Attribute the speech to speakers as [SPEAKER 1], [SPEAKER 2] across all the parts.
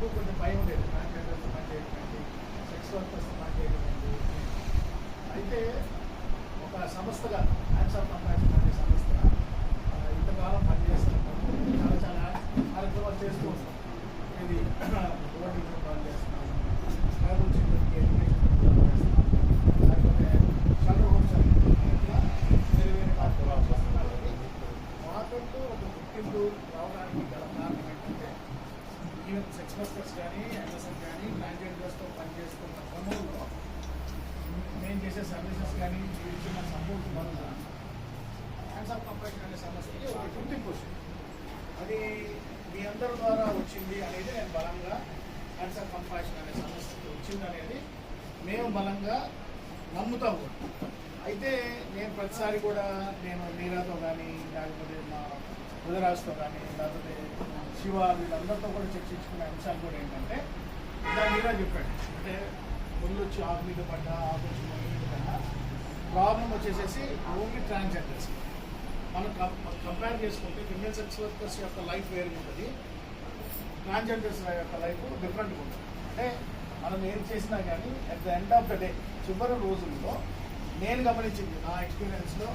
[SPEAKER 1] నాకు కొంచెం భయం ఉండేది, ట్రాన్స్జెండర్స్ పనిచేయకండి, సెక్స్ వర్కర్స్ పనిచేయకండి. అయితే ఒక సంస్థగా హ్యాండ్స్ ఆఫ్ కంపాషన్ అనే సంస్థ ఇంతకాలం పనిచేస్తున్నప్పుడు చాలా చాలా కార్యక్రమాలు చేస్తూ ఉంటాం. ఇది రోడ్డు ప్రోగ్రామ్ చేస్తున్నాము, ట్రైబల్ చిల్డ్రన్కి ఎడ్యుకేషన్ ప్రోగ్రామ్ చేస్తున్నాము, లేకపోతే షెల్టర్ హోమ్స్ ఇట్లా వేరే వేరే కార్యక్రమాలు చేస్తున్నారు. మాకంటూ ఒక గుర్తింపు రావడానికి గల కారణం ఏంటంటే ఈవెన్ సెక్స్ వర్కర్స్ కానీ ఎంఎస్ఎఫ్ కానీ ట్రాన్స్జెండర్స్తో పనిచేస్తున్న క్రమంలో మేము చేసే సర్వీసెస్ కానీ ఇచ్చిన సపోర్ట్ వల్ల హ్యాండ్స్ ఆఫ్ కంపాషన్ అనే సమస్యకి ఒక గుర్తింపు వచ్చింది. అది మీ అందరి ద్వారా వచ్చింది అనేది నేను బలంగా హ్యాండ్స్ ఆఫ్ కంపాషన్ అనే సమస్యకి వచ్చింది అనేది మేము బలంగా నమ్ముతాము. అయితే నేను ప్రతిసారి కూడా నేను మీరాతో కానీ లేకపోతే మా బుధరాజుతో కానీ లేకపోతే శివ వీళ్ళందరితో కూడా చర్చించుకునే అంశాలు కూడా ఏంటంటే ఇలా మీరా చెప్పాడు, అంటే ముళ్ళు వచ్చి ఆకు మీద పడ్డా ఆకు వచ్చి ముళ్ళు మీద పడ్డా ప్రాబ్లం వచ్చేసేసి ఓన్లీ ట్రాన్స్జెండర్స్. మనం కంపేర్ చేసుకుంటే ఫిమేల్ సెక్స్ వర్కర్స్ యొక్క లైఫ్ వేరుగా ఉంటుంది, ట్రాన్స్జెండర్స్ యొక్క లైఫ్ డిఫరెంట్గా ఉంటుంది. అంటే మనం ఏం చేసినా కానీ at the end of the day చివరి రోజుల్లో నేను గమనించింది నా ఎక్స్పీరియన్స్లో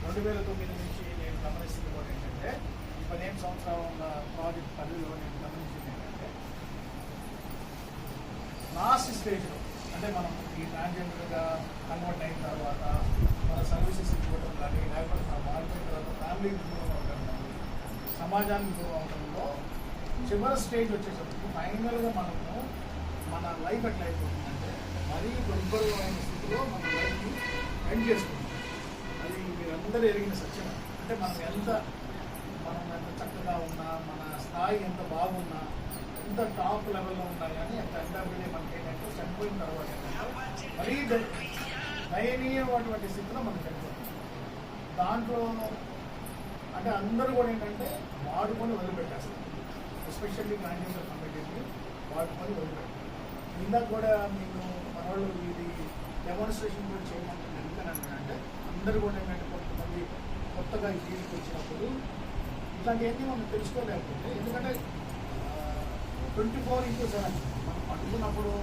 [SPEAKER 1] 2009 నుంచి నేను గమనిస్తుంది కూడా ఏంటంటే 15 సంవత్సరాల ప్రాజెక్ట్ పరిధిలో నేను గమనించింది ఏంటంటే లాస్ట్ స్టేజ్లో అంటే మనం ఈ ట్రాన్స్జెండర్గా కన్వర్ట్ అయిన తర్వాత మన సర్వీసెస్ ఇవ్వడం కానీ లేకపోతే మన మారిపోయిన తర్వాత ఫ్యామిలీకి దూరం అవడం కానీ సమాజానికి దూరం అవడంలో చివరి స్టేజ్ వచ్చేసరికి ఫైనల్గా మనము మన లైఫ్ ఎట్లా అయిపోతుందంటే మరీ దుర్భరమైన స్థితిలో మన లైఫ్ని ఎండ్ చేసుకుంటాం. అది మీరందరూ ఎరిగిన సత్యం. అంటే మనం ఎంత చక్కగా ఉన్నా, మన స్థాయి ఎంత బాగున్నా, ఎంత టాప్ లెవెల్లో ఉన్నా కానీ ఎంత ఎండాబిడే మనకి ఏంటంటే చనిపోయిన తర్వాత మరీ దయనీయమైనటువంటి స్థితిలో మనం చనిపోతాం. దాంట్లో అంటే అందరూ కూడా ఏంటంటే వాడుకొని వదిలిపెట్టేస్తారు, ఎస్పెషల్లీ ట్రాన్స్జెండర్ కమ్యూనిటీని వాడుకొని వదిలిపెట్టారు. ఇందాక కూడా మీకు మన వాళ్ళు ఇది డెమాన్స్ట్రేషన్ కూడా చేయమంటుంది. ఎందుకనంటే అందరూ కూడా ఏంటంటే కొంతమంది కొత్తగా ఈ ఫీల్డ్కి వచ్చినప్పుడు ఇట్లాంటివన్నీ మనం తెలుసుకోలేకపోతే, ఎందుకంటే 24/7 మనం పట్టుకున్నప్పుడు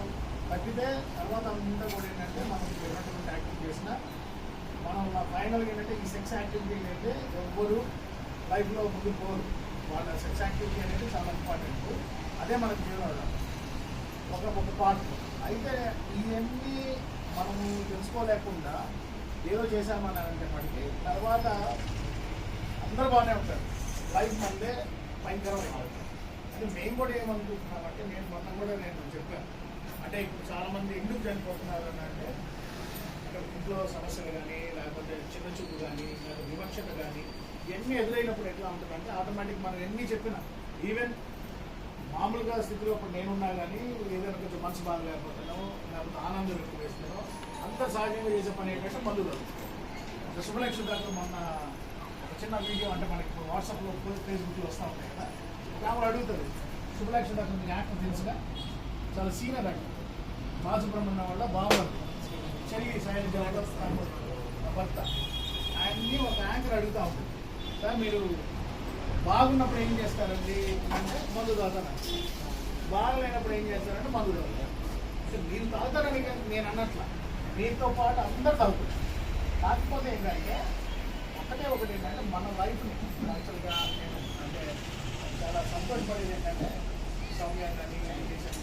[SPEAKER 1] తగ్గితే తర్వాత అంతా కూడా ఏంటంటే మనం ఎటువంటి యాక్టివిటీ చేసినా మనం ఫైనల్గా ఏంటంటే ఈ సెక్స్ యాక్టివిటీ అయితే ఎవ్వరు లైఫ్లో ముందుకు పోరు. వాళ్ళ సెక్స్ యాక్టివిటీ అనేది చాలా ఇంపార్టెంట్, అదే మనకు జీవనం ఒక పార్ట్. అయితే ఇవన్నీ మనము తెలుసుకోలేకుండా ఏదో చేశామన్నారంటే మనకి తర్వాత అందరూ బాగానే ఉంటారు, లైఫ్ మనదే భయంకరమైన. అంటే మేము కూడా ఏమనుకుంటున్నామంటే మొన్న కూడా నేను చెప్పాను, అంటే ఇప్పుడు చాలామంది ఎందుకు చనిపోతున్నారు అని అంటే ఇంట్లో సమస్యలు కానీ లేకపోతే చిన్న చూపు కానీ లేకపోతే వివక్షత కానీ ఇవన్నీ ఎదురైనప్పుడు ఎట్లా ఉంటుందంటే ఆటోమేటిక్ మనం ఎన్ని చెప్పినా ఈవెన్ మామూలుగా స్థితిలో ఇప్పుడు నేనున్నా కానీ ఏదైనా కొంచెం మనసు బాగలేకపోతానో లేకపోతే ఆనందం ఎక్కువ వేస్తానో అంత సహజంగా చేసే పని ఏంటంటే మందు తాగుతాను. శుభలక్ష్మి డాక్టర్ మొన్న ఒక చిన్న వీడియో అంటే మనకి ఇప్పుడు వాట్సాప్లో ఫేస్బుక్లో వస్తూ ఉంటాయి కదా, ఆమె అడుగుతుంది శుభలక్ష్మి డాక్టర్ మీకు యాక్టర్ తెలుసుగా, చాలా సీనియర్ యాక్టర్, బాలసుబ్రహ్మణ్యం వల్ల బాగుంది చెల్లి శైలజ భర్త. ఆయన్ని ఒక యాంకర్ అడుగుతూ ఉంటుంది, సార్ మీరు బాగున్నప్పుడు ఏం చేస్తారండి అంటే మందు తాగుతాను, బాగలేనప్పుడు ఏం చేస్తారంటే మందు తాగుతారు. అంటే మీరు తాగుతారని నేను అన్నట్ల, మీతో పాటు అందరు తాగుతారు. కాకపోతే ఏంటంటే ఒకటి ఏంటంటే మన లైఫ్ని యాక్చువల్గా నేను అంటే చాలా సంతోషపడేది ఏంటంటే సౌమ్య కానీ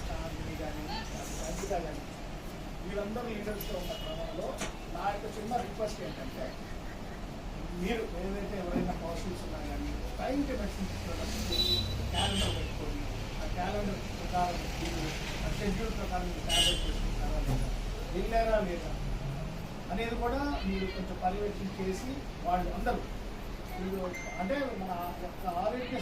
[SPEAKER 1] చాందిని కానీ అద్భుత కానీ వీళ్ళందరూ లీడర్స్తో ఉన్న క్రమంలో నా యొక్క చిన్న రిక్వెస్ట్ ఏంటంటే మీరు ఏదైతే ఎవరైనా పాజిటివ్స్ ఉన్నా కానీ టైం టేబుల్ క్యాలెండర్ పెట్టుకొని ఆ క్యాలెండర్ ప్రకారం మీరు ఆ షెడ్యూల్ ప్రకారం మీరు క్యాలెండర్ చేసుకుంటారా లేదా, వెళ్ళారా లేదా అనేది కూడా మీరు కొంచెం పర్యవేక్షణ చేసి వాళ్ళు అందరూ అంటే మన యొక్క ఆరోగ్య